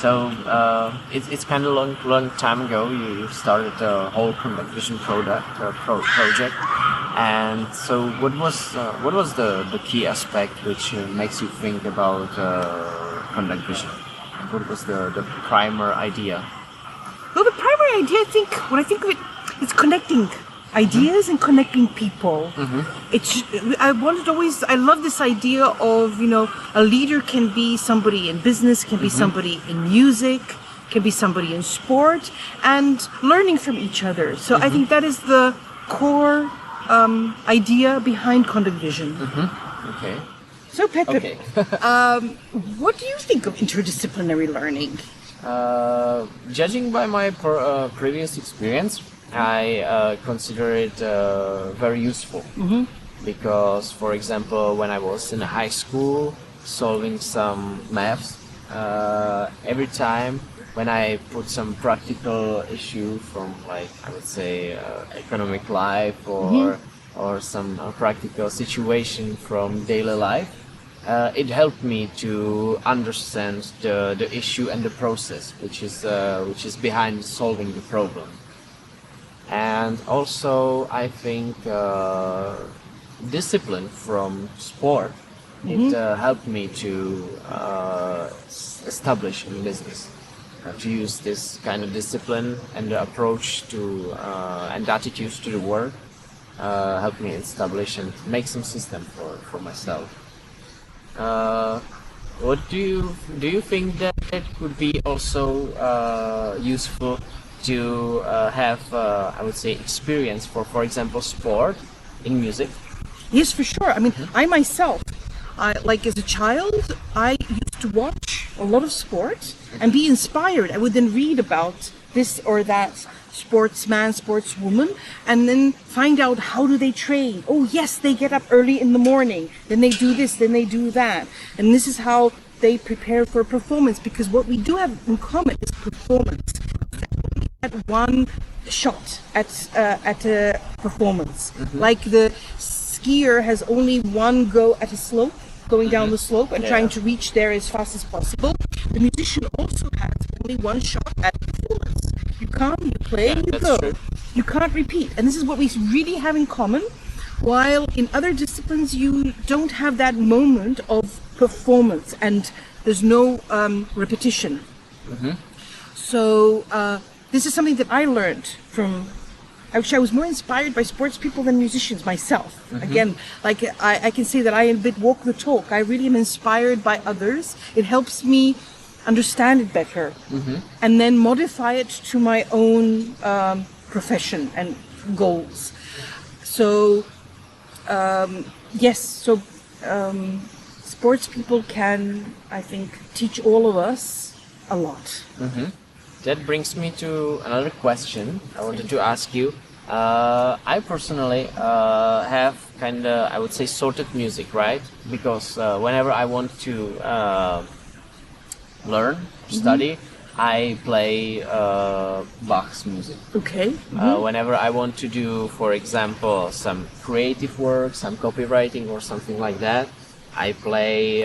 So it's kind of long time ago. You started the whole ConductVision project, and so what was the key aspect which makes you think about ConductVision? What was the primer idea? Well, the primary idea, when I think of it, it's connecting ideas and connecting people. I love this idea of, a leader can be somebody in business, can be somebody in music, can be somebody in sport, and learning from each other. So I think that is the core idea behind ConductVision. Okay. So Petr, Okay. what do you think of interdisciplinary learning? Judging by my previous experience, I consider it very useful because, for example, when I was in high school solving some maths, every time when I put some practical issue from, like, I would say economic life or some practical situation from daily life, it helped me to understand the issue and the process which is behind solving the problem. And also, I think discipline from sport, it helped me to establish in business. To use this kind of discipline and the approach to and attitudes to the work helped me establish and make some system for myself. What do you think that it could be also useful to have, I would say, experience for example, sport in music? Yes, for sure. I mean, I myself, as a child, I used to watch a lot of sport and be inspired. I would then read about this or that sportsman, sportswoman, and then find out how do they train. Oh yes, they get up early in the morning, then they do this, then they do that. And this is how they prepare for a performance, because what we do have in common is performance. At one shot at a performance. Like the skier has only one go at a slope, going down the slope and trying to reach there as fast as possible. The musician also has only one shot at a performance. You come, you play, you go. True. You can't repeat. And this is what we really have in common. While in other disciplines you don't have that moment of performance and there's no repetition. So this is something that I learned from. Actually, I was more inspired by sports people than musicians myself. Again, like I can say that I a bit walk the talk. I really am inspired by others. It helps me understand it better and then modify it to my own profession and goals. So, sports people can, I think, teach all of us a lot. That brings me to another question I wanted to ask you. I personally have kind of, I would say, sorted music, right? Because whenever I want to learn, study, I play Bach's music. Okay. Whenever I want to do, for example, some creative work, some copywriting or something like that, I play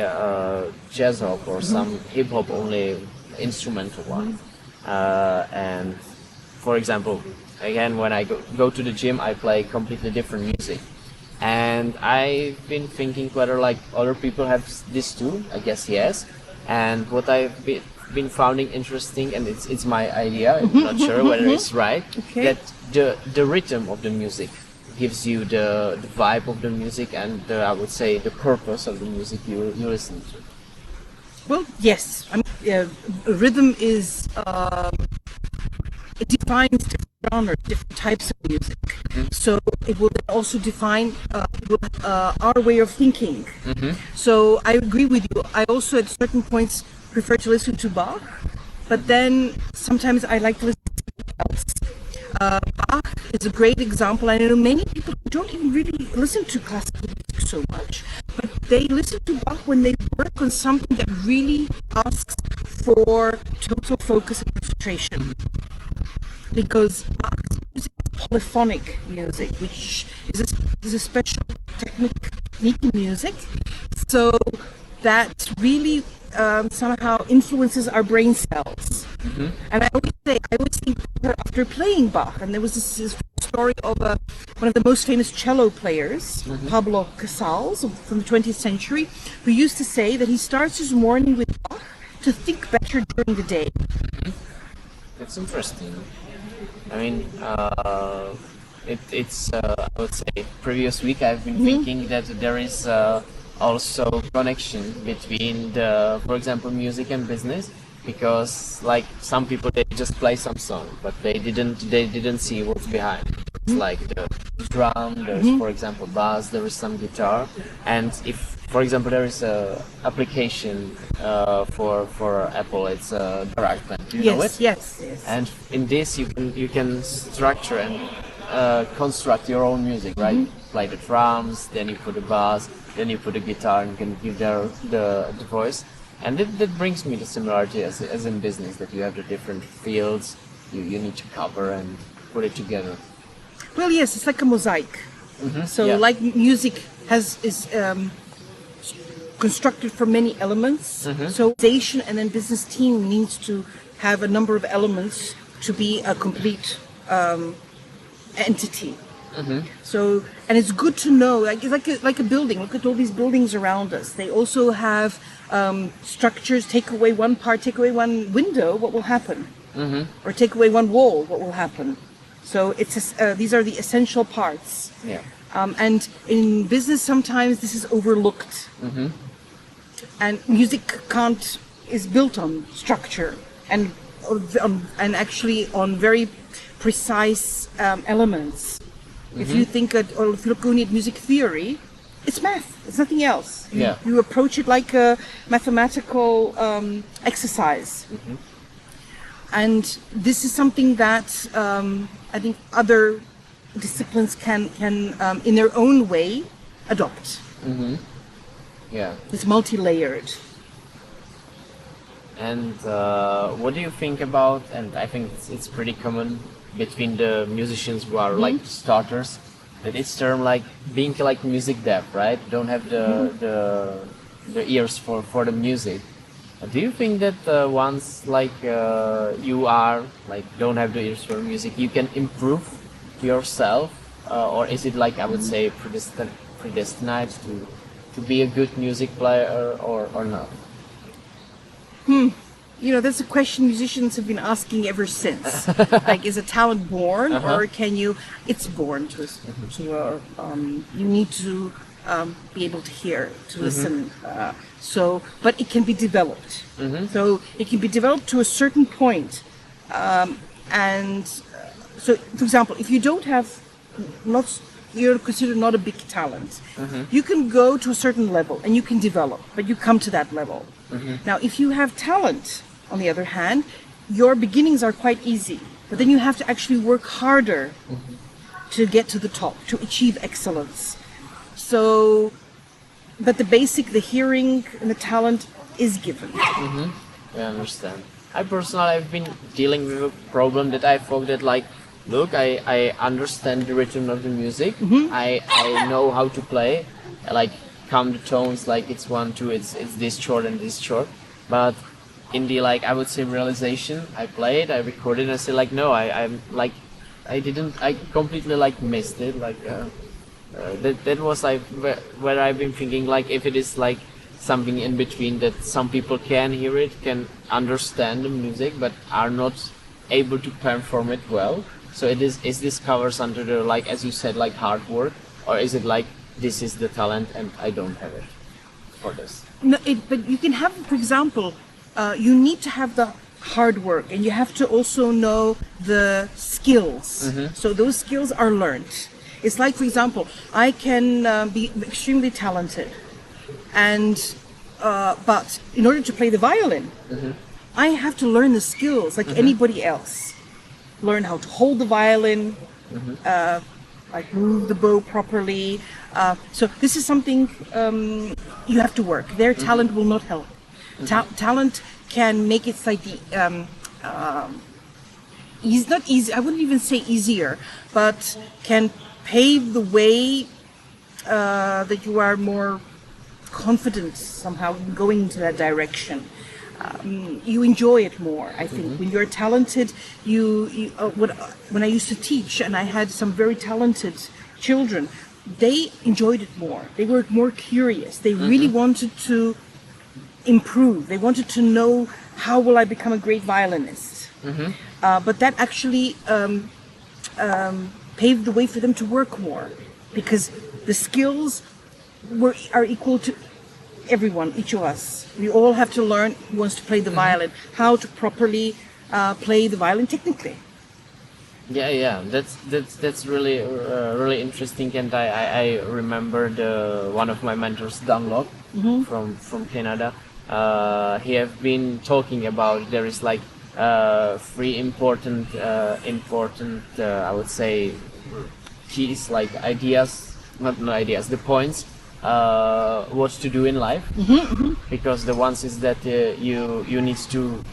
jazz rock or some hip hop only instrumental one. And for example, again, when I go to the gym, I play completely different music. And I've been thinking whether like other people have this too. I guess yes. And what I've been finding interesting, and it's my idea, I'm not sure whether it's right, that the rhythm of the music gives you the vibe of the music and I would say the purpose of the music you listen to. Well, yes. I mean, rhythm is it defines different genres, different types of music. So it will also define our way of thinking. So I agree with you. I also, at certain points, prefer to listen to Bach, but then sometimes I like to listen to something else. Bach is a great example. I know many people who don't even really listen to classical music so much, but they listen to Bach when they work on something that really asks for total focus and concentration. Because Bach's music is polyphonic music, which is a special technique in music. So that really somehow influences our brain cells. And I always think after playing Bach, and there was this story of one of the most famous cello players, Pablo Casals, from the 20th century, who used to say that he starts his morning with Bach to think better during the day. That's interesting. I mean, it's I would say previous week I've been thinking that there is also connection between the, for example, music and business, because like some people they just play some song but they didn't see what's behind. It's like the drum, there's for example bass, there is some guitar, and if for example there is a application for Apple, it's a GarageBand. Do you know it? Yes. And in this you can structure and construct your own music, right? Play the drums, then you put the bass, then you put the guitar, and you can give the voice. And that brings me the similarity as in business, that you have the different fields you need to cover and put it together. Well, yes, it's like a mosaic. So like music is constructed from many elements. So organization and then business team needs to have a number of elements to be a complete entity. So, and it's good to know, it's like a building. Look at all these buildings around us. They also have structures. Take away one part, take away one window, what will happen? Or take away one wall, what will happen? So it's these are the essential parts. Yeah. And in business, sometimes this is overlooked. And music is built on structure and actually on very precise elements. If you think or if you look only at music theory, it's math. It's nothing else. You approach it like a mathematical exercise. And this is something that I think other disciplines can in their own way adopt. Yeah. It's multi-layered. And what do you think about, and I think it's pretty common between the musicians who are like starters, that it's termed like being like music deaf, right? Don't have the ears for the music. Do you think that once like you are like don't have the ears for music, you can improve yourself, or is it like I would say predestined to be a good music player or not? You know, that's a question musicians have been asking ever since. Like, is a talent born, or can you? It's born you need to be able to hear, to listen. But it can be developed. So it can be developed to a certain point. So, for example, if you don't have, you're considered not a big talent, you can go to a certain level and you can develop, but you come to that level. Now, if you have talent, on the other hand, your beginnings are quite easy, but then you have to actually work harder to get to the top, to achieve excellence. So, but the hearing and the talent is given. I understand. I personally have been dealing with a problem that I thought that like, look, I understand the rhythm of the music. I know how to play, like count the tones, like it's 1, 2, it's this short and this short. But in the like I would say realization, I play it, I record it, and I say like no, I'm like I completely like missed it. Like that was like where I've been thinking like if it is like something in between, that some people can hear it, can understand the music, but are not able to perform it well. So is this covers under the like as you said like hard work, or is it like this is the talent and I don't have it for this? No, but you can have, for example, you need to have the hard work, and you have to also know the skills. So those skills are learned. It's like, for example, I can be extremely talented, and but in order to play the violin, I have to learn the skills like anybody else. Learn how to hold the violin, like move the bow properly. So this is something you have to work. Their talent will not help. Talent can make it slightly not easy. I wouldn't even say easier, but can pave the way that you are more confidence somehow in going into that direction. You enjoy it more, I think. When you're talented, when I used to teach and I had some very talented children, they enjoyed it more. They were more curious. They really wanted to improve. They wanted to know, how will I become a great violinist? But that actually paved the way for them to work more, because the skills are equal to everyone, each of us. We all have to learn, who wants to play the violin, how to properly play the violin technically. Yeah. That's really really interesting. And I remember one of my mentors, Dunlop, from Canada. He have been talking about there is like three important I would say keys, like ideas, not ideas, the points. What to do in life, because the ones is that you need to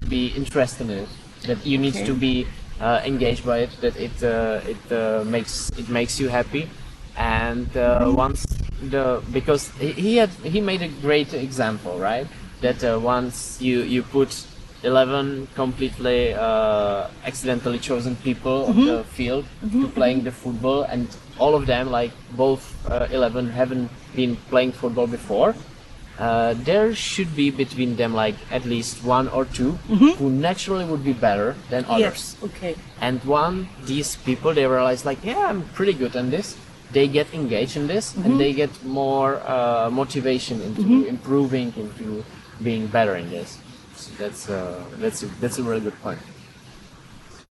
be interested in it, that you need to be engaged by it, that it makes you happy, and once because he made a great example, right? That once you put 11 completely accidentally chosen people on the field to playing the football, and all of them, like both 11 haven't been playing football before, there should be between them like at least one or two who naturally would be better than others. Yes, okay. And these people, they realize like, yeah, I'm pretty good on this. They get engaged in this, and they get more motivation into improving, into being better in this. So that's a really good point.